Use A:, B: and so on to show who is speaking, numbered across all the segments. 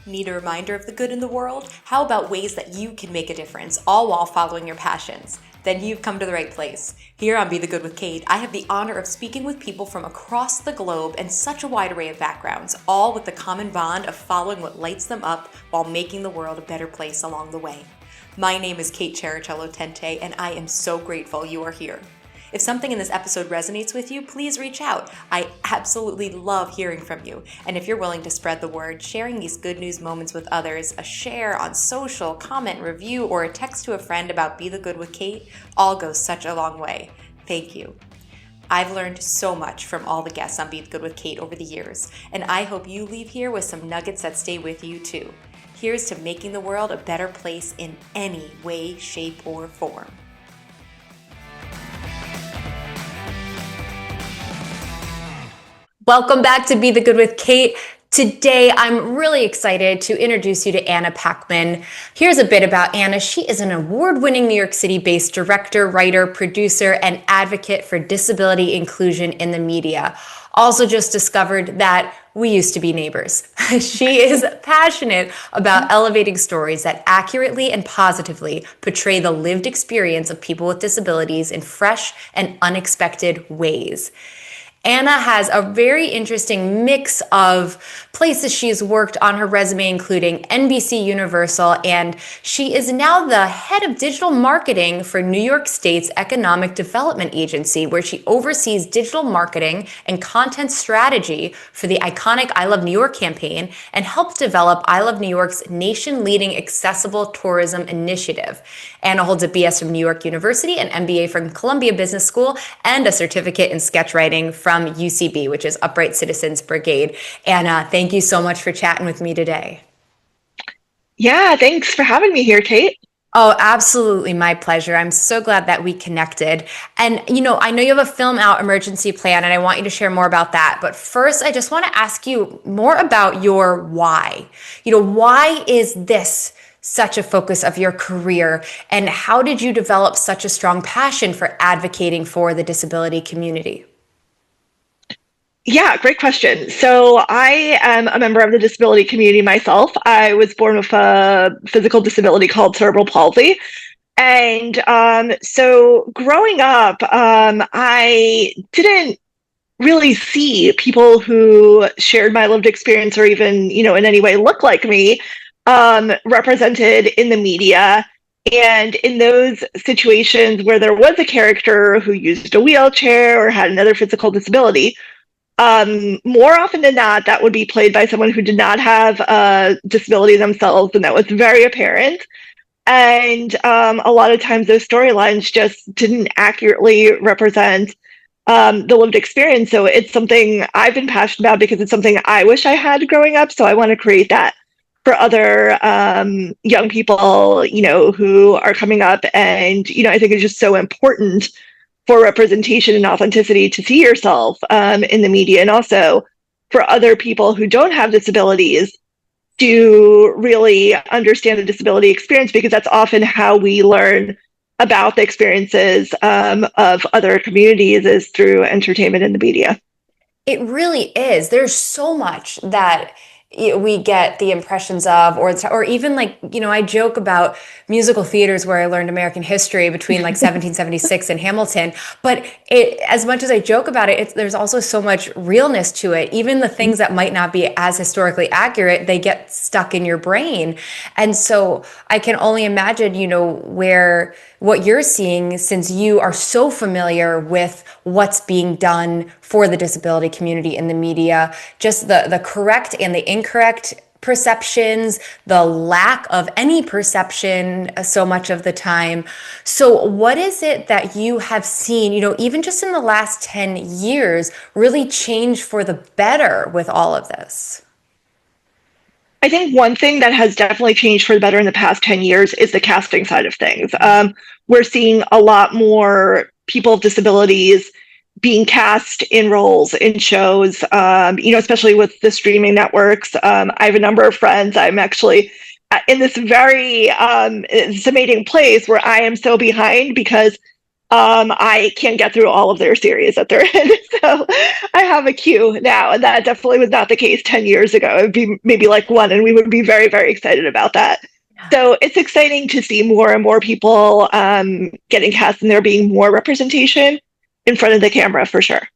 A: Need a reminder of the good in the world? How about ways that you can make a difference, all while following your passions? Then you've come to the right place. Here on Be the Good with Kate, I have the honor of speaking with people from across the globe and such a wide array of backgrounds, all with the common bond of following what lights them up while making the world a better place along the way. My name is Kate Cherichello Tente, and I am so grateful you are here. If something in this episode resonates with you, please reach out. I absolutely love hearing from you. And if you're willing to spread the word, sharing these good news moments with others, a share on social, comment, review, or a text to a friend about Be the Good with Kate, all goes such a long way. Thank you. I've learned so much from all the guests on Be the Good with Kate over the years, and I hope you leave here with some nuggets that stay with you too. Here's to making the world a better place in any way, shape, or form. Welcome back to Be the Good with Kate. Today, I'm really excited to introduce you to Anna Pakman. Here's a bit about Anna. She is an award-winning New York City-based director, writer, producer, and advocate for disability inclusion in the media. Also just discovered that we used to be neighbors. She is passionate about elevating stories that accurately and positively portray the lived experience of people with disabilities in fresh and unexpected ways. Anna has a very interesting mix of places she's worked on her resume, including NBC Universal, and she is now the head of digital marketing for New York State's Economic Development Agency, where she oversees digital marketing and content strategy for the iconic I Love New York campaign and helped develop I Love New York's nation-leading accessible tourism initiative. Anna holds a BS from New York University, an MBA from Columbia Business School, and a certificate in sketch writing from UCB, which is Upright Citizens Brigade. Anna, thank you so much for chatting with me today.
B: Yeah, thanks for having me here, Kate.
A: Oh, absolutely. My pleasure. I'm so glad that we connected. And, I know you have a film out, Emergency Plan, and I want you to share more about that. But first, I just want to ask you more about your why. Why is this such a focus of your career? And how did you develop such a strong passion for advocating for the disability community?
B: Yeah, great question. So I am a member of the disability community myself. I was born with a physical disability called cerebral palsy. And so growing up, I didn't really see people who shared my lived experience or even, in any way look like me, represented in the media. And in those situations where there was a character who used a wheelchair or had another physical disability, more often than not, that would be played by someone who did not have a disability themselves, and that was very apparent. And a lot of times those storylines just didn't accurately represent the lived experience. So it's something I've been passionate about because it's something I wish I had growing up. So I want to create that for other young people, who are coming up. And, I think it's just so important for representation and authenticity to see yourself in the media, and also for other people who don't have disabilities to really understand the disability experience, because that's often how we learn about the experiences of other communities, is through entertainment and the media.
A: It really is. There's so much that we get the impressions of, or even I joke about musical theaters where I learned American history between 1776 and Hamilton. But as much as I joke about it, there's also so much realness to it. Even the things that might not be as historically accurate, they get stuck in your brain. And so I can only imagine, what you're seeing, since you are so familiar with what's being done for the disability community in the media, just the correct and the incorrect perceptions, the lack of any perception so much of the time. So what is it that you have seen, even just in the last 10 years, really change for the better with all of this?
B: I think one thing that has definitely changed for the better in the past 10 years is the casting side of things. We're seeing a lot more people with disabilities being cast in roles in shows, especially with the streaming networks. I have a number of friends. I'm actually in this very stimmating place where I am so behind because I can't get through all of their series that they're in. So I have a queue now, and that definitely was not the case 10 years ago. It would be maybe like one, and we would be very, very excited about that. So it's exciting to see more and more people getting cast and there being more representation in front of the camera for sure.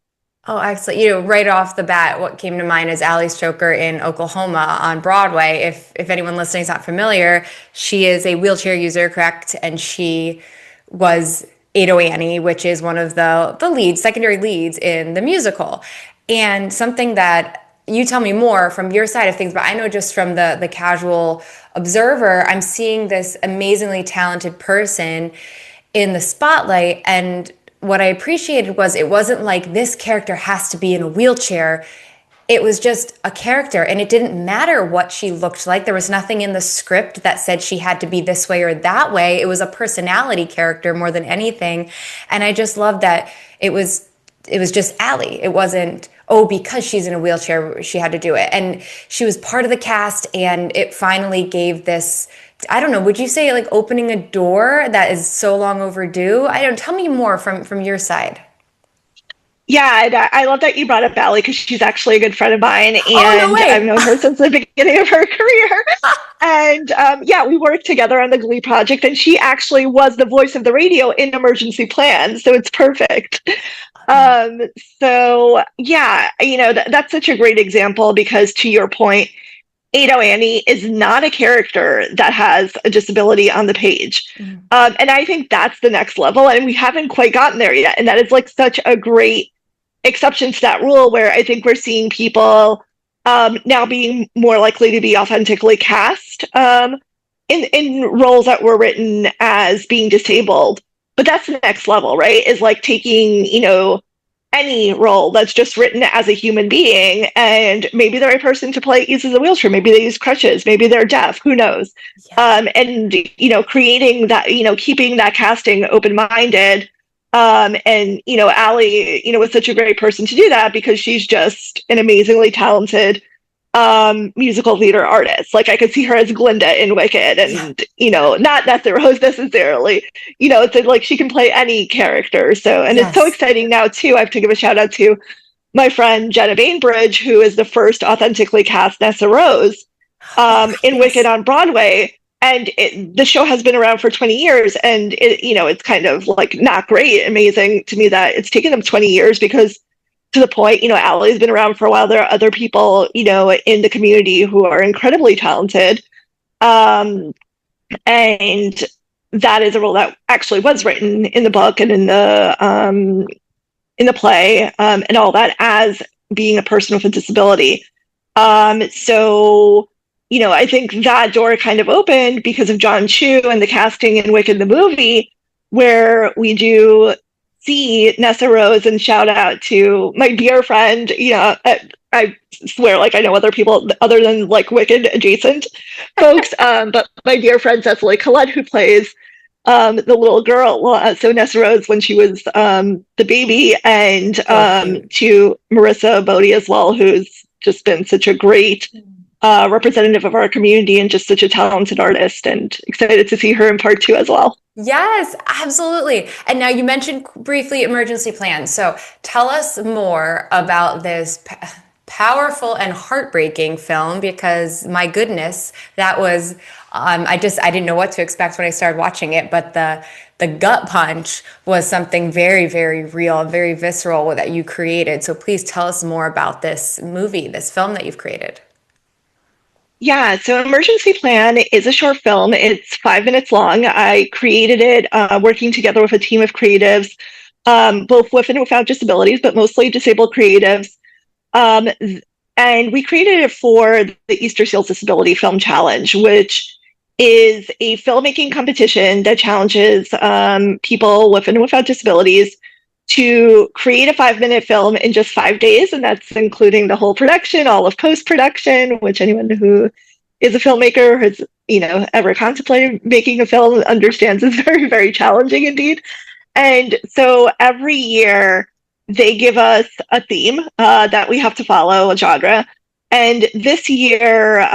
A: Oh, excellent. Right off the bat, what came to mind is Ali Stroker in Oklahoma on Broadway. If anyone listening is not familiar, she is a wheelchair user, correct? And she was Ado Annie, which is one of the leads, secondary leads in the musical. And something that you tell me more from your side of things, but I know just from the casual observer, I'm seeing this amazingly talented person in the spotlight. And what I appreciated was it wasn't like this character has to be in a wheelchair. It was just a character, and it didn't matter what she looked like. There was nothing in the script that said she had to be this way or that way. It was a personality character more than anything. And I just loved that it was just Allie. It wasn't, oh, because she's in a wheelchair, she had to do it. And she was part of the cast, and it finally gave this, I don't know, would you say like opening a door that is so long overdue? I don't, tell me more from your side.
B: Yeah, and I love that you brought up Allie because she's actually a good friend of mine,
A: Oh, no
B: and I've
A: way.
B: known her since the beginning of her career. And yeah, we worked together on the Glee project, and she actually was the voice of the radio in Emergency Plan, so it's perfect. Um, so yeah, that's such a great example because to your point, Ado Annie is not a character that has a disability on the page. And I think that's the next level, and we haven't quite gotten there yet. And that is like such a great exception to that rule where I think we're seeing people now being more likely to be authentically cast in roles that were written as being disabled. But that's the next level, right? Is like taking, any role that's just written as a human being, and maybe the right person to play it uses a wheelchair, maybe they use crutches, maybe they're deaf, who knows? And creating that, keeping that casting open-minded. And Allie, was such a great person to do that because she's just an amazingly talented musical theater artist. Like I could see her as Glinda in Wicked, and not that the Rose necessarily. It's like she can play any character. So, and it's so
A: Yes.
B: exciting now too. I have to give a shout out to my friend Jenna Bainbridge, who is the first authentically cast Nessa Rose
A: Oh,
B: in Wicked
A: yes.
B: on Broadway. And the show has been around for 20 years, and it's kind of like not great, amazing to me that it's taken them 20 years because to the point, Allie's been around for a while. There are other people, in the community who are incredibly talented. Um, and that is a role that actually was written in the book and in the play, and all that as being a person with a disability. So, I think that door kind of opened because of John Chu and the casting in Wicked the movie, where we do see Nessa Rose, and shout out to my dear friend. I swear, like I know other people other than like Wicked adjacent folks, but my dear friend Cecily Collette, who plays the little girl, so Nessa Rose when she was the baby, and
A: So cute.
B: to Marissa Bodie as well, who's just been such a great representative of our community and just such a talented artist, and excited to see her in part two as well.
A: Yes, absolutely. And now you mentioned briefly emergency plans. So tell us more about this powerful and heartbreaking film because my goodness, that was I didn't know what to expect when I started watching it, but the gut punch was something very, very real and very visceral that you created. So please tell us more about this movie, this film that you've created.
B: Yeah, so Emergency Plan is a short film. It's 5 minutes long. I created it working together with a team of creatives, both with and without disabilities, but mostly disabled creatives. Um, and we created it for the Easter Seals Disability Film Challenge, which is a filmmaking competition that challenges people with and without disabilities to create a 5 minute film in just 5 days. And that's including the whole production, all of post production, which anyone who is a filmmaker has, ever contemplated making a film understands is very, very challenging indeed. And so every year they give us a theme that we have to follow, a genre. And this year,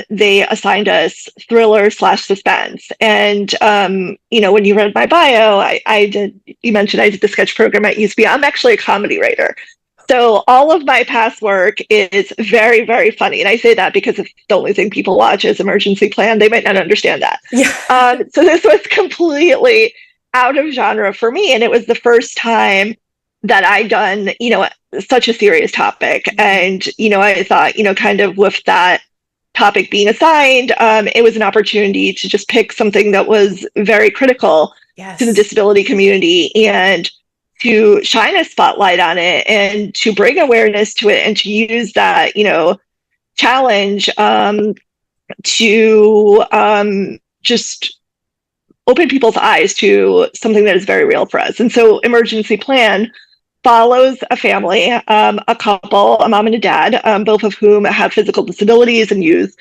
B: they assigned us thriller slash suspense. And, when you read my bio, you mentioned I did the sketch program at USP. I'm actually a comedy writer. So all of my past work is very, very funny. And I say that because if the only thing people watch is Emergency Plan, they might not understand that.
A: Yeah.
B: So this was completely out of genre for me. And it was the first time that I'd done, such a serious topic. And, I thought, kind of with that topic being assigned, it was an opportunity to just pick something that was very critical to the
A: Yes.
B: disability community and to shine a spotlight on it and to bring awareness to it and to use that, challenge to just open people's eyes to something that is very real for us. And so Emergency Plan follows a family, a couple, a mom and a dad, both of whom have physical disabilities and use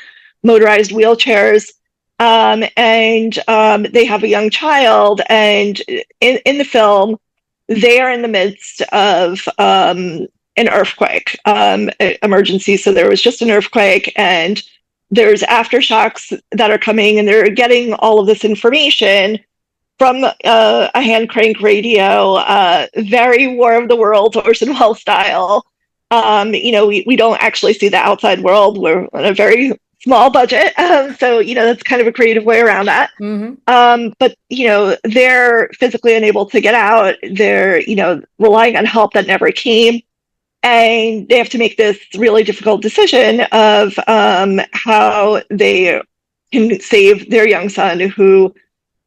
B: motorized wheelchairs. And they have a young child. And in the film, they are in the midst of an earthquake emergency. So there was just an earthquake, and there's aftershocks that are coming, and they're getting all of this information from a hand crank radio, very War of the Worlds, Orson Welles style. We don't actually see the outside world. We're on a very small budget. So, that's kind of a creative way around that.
A: Mm-hmm.
B: But, they're physically unable to get out. They're, relying on help that never came. And they have to make this really difficult decision of how they can save their young son, who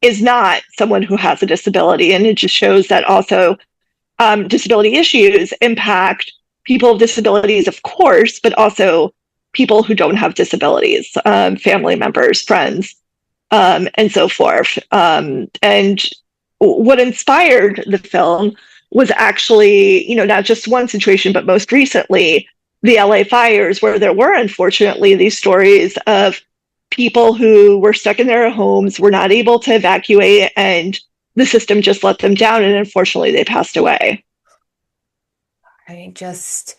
B: is not someone who has a disability. And it just shows that also disability issues impact people with disabilities, of course, but also people who don't have disabilities, family members, friends, and so forth. And what inspired the film was actually, not just one situation, but most recently, the LA fires, where there were, unfortunately, these stories of people who were stuck in their homes, were not able to evacuate, and the system just let them down, and unfortunately they passed away.
A: I mean, just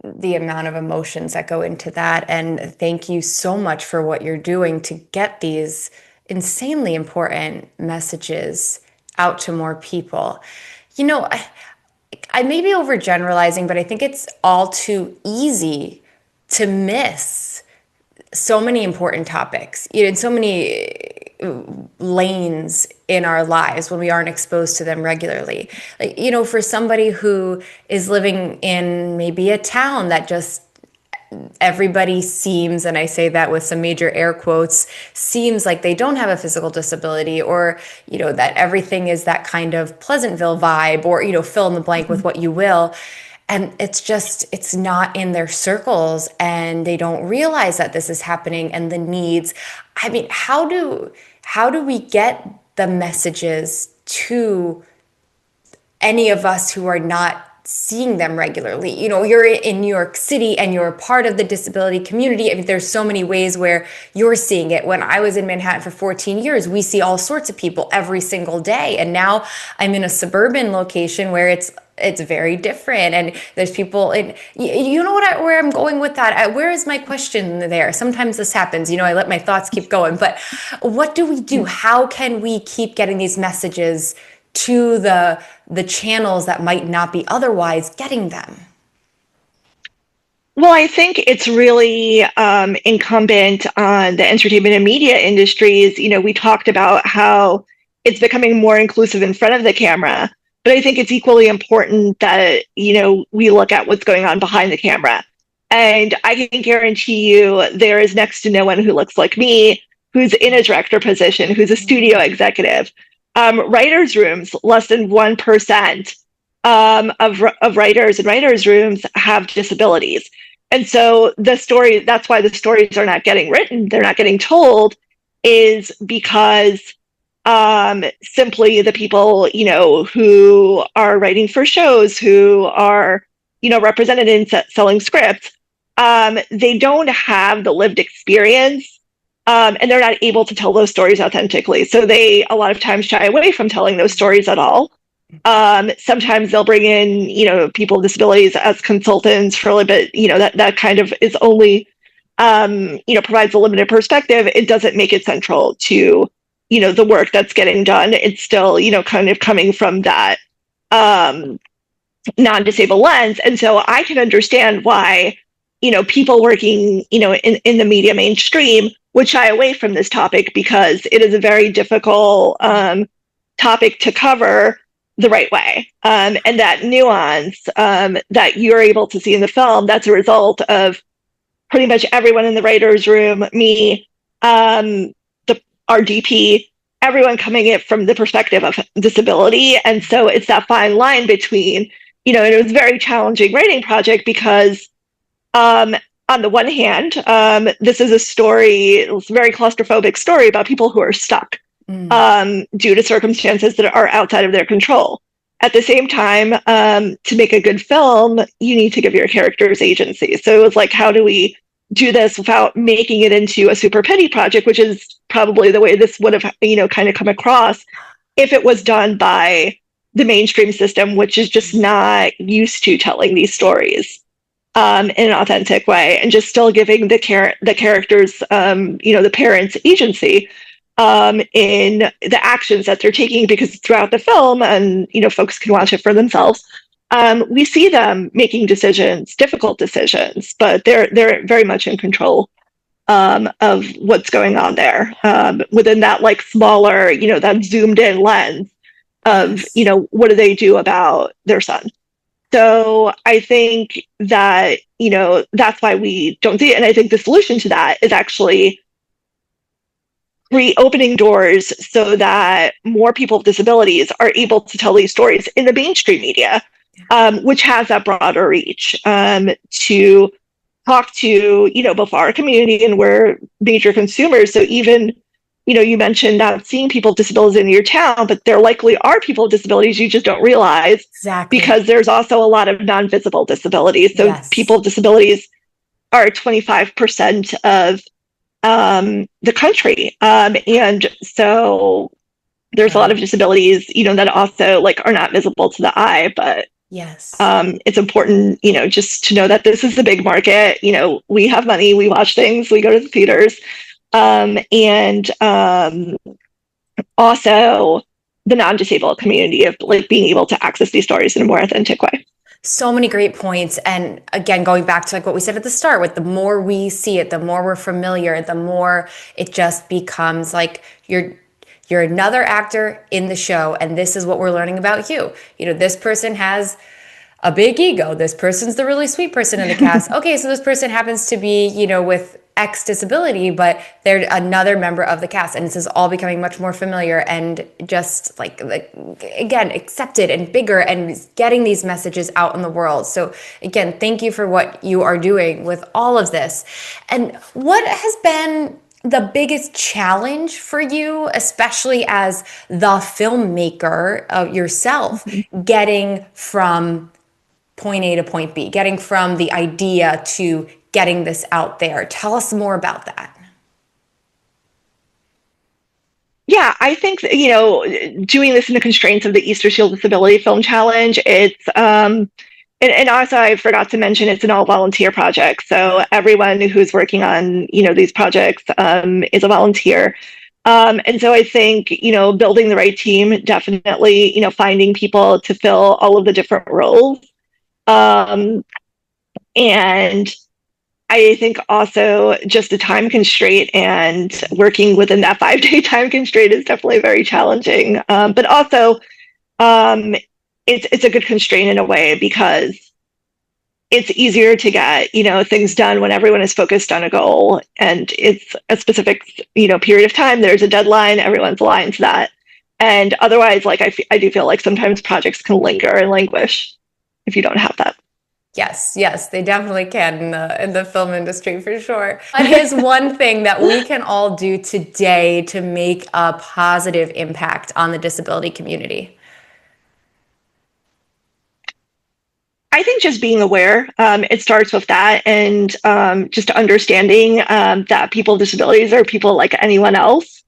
A: the amount of emotions that go into that. And thank you so much for what you're doing to get these insanely important messages out to more people. I may be overgeneralizing, but I think it's all too easy to miss so many important topics, in so many lanes in our lives when we aren't exposed to them regularly. Like, for somebody who is living in maybe a town that just everybody seems, and I say that with some major air quotes, seems like they don't have a physical disability, or, that everything is that kind of Pleasantville vibe, or, fill in the blank with what you will. And it's not in their circles, and they don't realize that this is happening and the needs. I mean, how do we get the messages to any of us who are not seeing them regularly? You're in New York City and you're a part of the disability community. I mean, there's so many ways where you're seeing it. When I was in Manhattan for 14 years, we see all sorts of people every single day. And now I'm in a suburban location where it's very different, and there's people. And where I'm going with that? Where is my question there? Sometimes this happens. I let my thoughts keep going. But what do we do? How can we keep getting these messages to the channels that might not be otherwise getting them?
B: Well, I think it's really incumbent on the entertainment and media industries. We talked about how it's becoming more inclusive in front of the camera, but I think it's equally important that, we look at what's going on behind the camera. And I can guarantee you there is next to no one who looks like me, who's in a director position, who's a studio executive. Writers' rooms, less than 1% of writers in writers' rooms have disabilities. And so that's why the stories are not getting written, they're not getting told, is because simply the people, who are writing for shows, who are, represented in selling scripts, they don't have the lived experience. And they're not able to tell those stories authentically. So they a lot of times shy away from telling those stories at all. Sometimes they'll bring in, people with disabilities as consultants for a little bit. That kind of is only, provides a limited perspective. It doesn't make it central to, the work that's getting done. It's still, kind of coming from that um, non-disabled lens. And so I can understand why, people working, in the media mainstream would shy away from this topic because it is a very difficult topic to cover the right way. And that nuance that you're able to see in the film, that's a result of pretty much everyone in the writer's room, me, the our DP, everyone coming in from the perspective of disability. And so it's that fine line between, and it was a very challenging writing project because on the one hand, this is a story, it's a very claustrophobic story about people who are stuck due to circumstances that are outside of their control. At the same time, to make a good film, you need to give your characters agency. So it was like, how do we do this without making it into a super petty project, which is probably the way this would have, kind of come across if it was done by the mainstream system, which is just not used to telling these stories in an authentic way, and just still giving the characters, the parents agency in the actions that they're taking, because throughout the film, and folks can watch it for themselves, we see them making decisions, difficult decisions, but they're very much in control of what's going on there within that like smaller, that zoomed in lens of, what do they do about their son. So I think that, that's why we don't see it. And I think the solution to that is actually reopening doors so that more people with disabilities are able to tell these stories in the mainstream media, which has that broader reach to talk to, both our community, and we're major consumers. So even, you mentioned not seeing people with disabilities in your town, but there likely are people with disabilities you just don't realize.
A: Exactly.
B: Because there's also a lot of non-visible disabilities. So people with disabilities are 25% of the country. And so there's a lot of disabilities, that also like are not visible to the eye, but it's important, just to know that this is the big market. We have money, we watch things, we go to the theaters. And also the non-disabled community of like being able to access these stories in a more authentic way.
A: So many great points. And again, going back to like what we said at the start, with the more we see it, the more we're familiar, the more it just becomes like you're another actor in the show, and this is what we're learning about you. This person has a big ego. This person's the really sweet person in the cast. Okay, so this person happens to be, with X disability, but they're another member of the cast. And this is all becoming much more familiar and just like again, accepted and bigger, and getting these messages out in the world. So again, thank you for what you are doing with all of this. And what has been the biggest challenge for you, especially as the filmmaker yourself, getting from point A to point B, getting from the idea to getting this out there? Tell us more about that.
B: Yeah, I think, doing this in the constraints of the Easter Shield Disability Film Challenge, it's, and also I forgot to mention, it's an all volunteer project. So everyone who's working on, these projects is a volunteer. And so I think, building the right team, definitely, finding people to fill all of the different roles. And I think also just the time constraint and working within that 5-day time constraint is definitely very challenging. But also, it's a good constraint in a way, because it's easier to get, things done when everyone is focused on a goal, and it's a specific, period of time. There's a deadline, everyone's aligned to that. And otherwise, like I do feel like sometimes projects can linger and languish if you don't have that.
A: Yes, they definitely can in the film industry, for sure. What is one thing that we can all do today to make a positive impact on the disability community?
B: I think just being aware, it starts with that, and just understanding that people with disabilities are people like anyone else.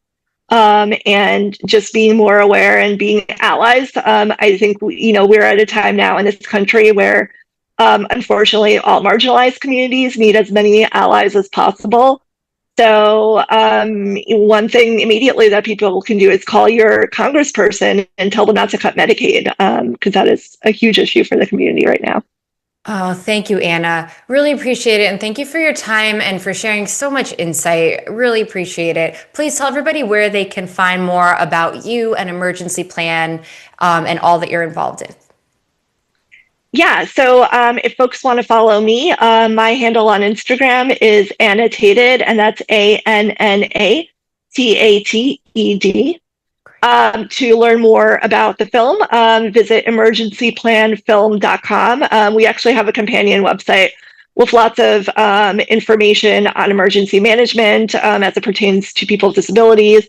B: and just being more aware and being allies. I think we're at a time now in this country where unfortunately all marginalized communities need as many allies as possible. So one thing immediately that people can do is call your congressperson and tell them not to cut Medicaid, because that is a huge issue for the community right now.
A: Oh, thank you, Anna. Really appreciate it. And thank you for your time and for sharing so much insight. Really appreciate it. Please tell everybody where they can find more about you and Emergency Plan and all that you're involved in.
B: Yeah, so if folks want to follow me, my handle on Instagram is annotated, and that's ANNATATED. To learn more about the film, visit emergencyplanfilm.com. We actually have a companion website with lots of information on emergency management as it pertains to people with disabilities,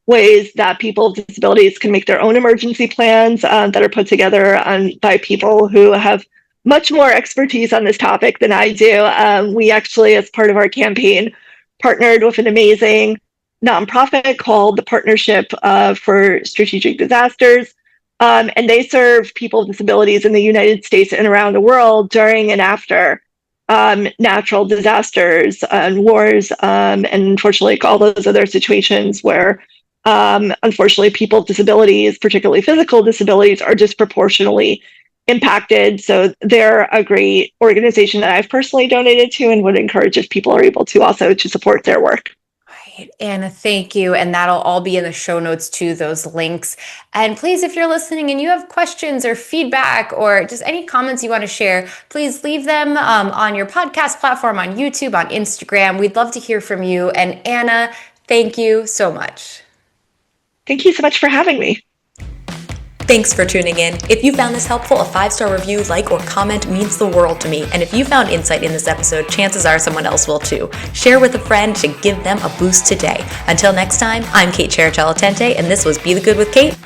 B: ways that people with disabilities can make their own emergency plans that are put together by people who have much more expertise on this topic than I do. We actually, as part of our campaign, partnered with an amazing nonprofit called the Partnership for Strategic Disasters. And they serve people with disabilities in the United States and around the world during and after natural disasters and wars, and unfortunately all those other situations where unfortunately people with disabilities, particularly physical disabilities, are disproportionately impacted. So they're a great organization that I've personally donated to and would encourage, if people are able to, also to support their work.
A: Right. Anna, thank you. And that'll all be in the show notes to those links. And please, if you're listening and you have questions or feedback or just any comments you want to share, please leave them on your podcast platform, on YouTube, on Instagram. We'd love to hear from you. And Anna, thank you so much.
B: Thank you so much for having me.
A: Thanks for tuning in. If you found this helpful, a 5-star review, like, or comment means the world to me. And if you found insight in this episode, chances are someone else will too. Share with a friend to give them a boost today. Until next time, I'm Kate Cherichello Tente, and this was Be the Good with Kate.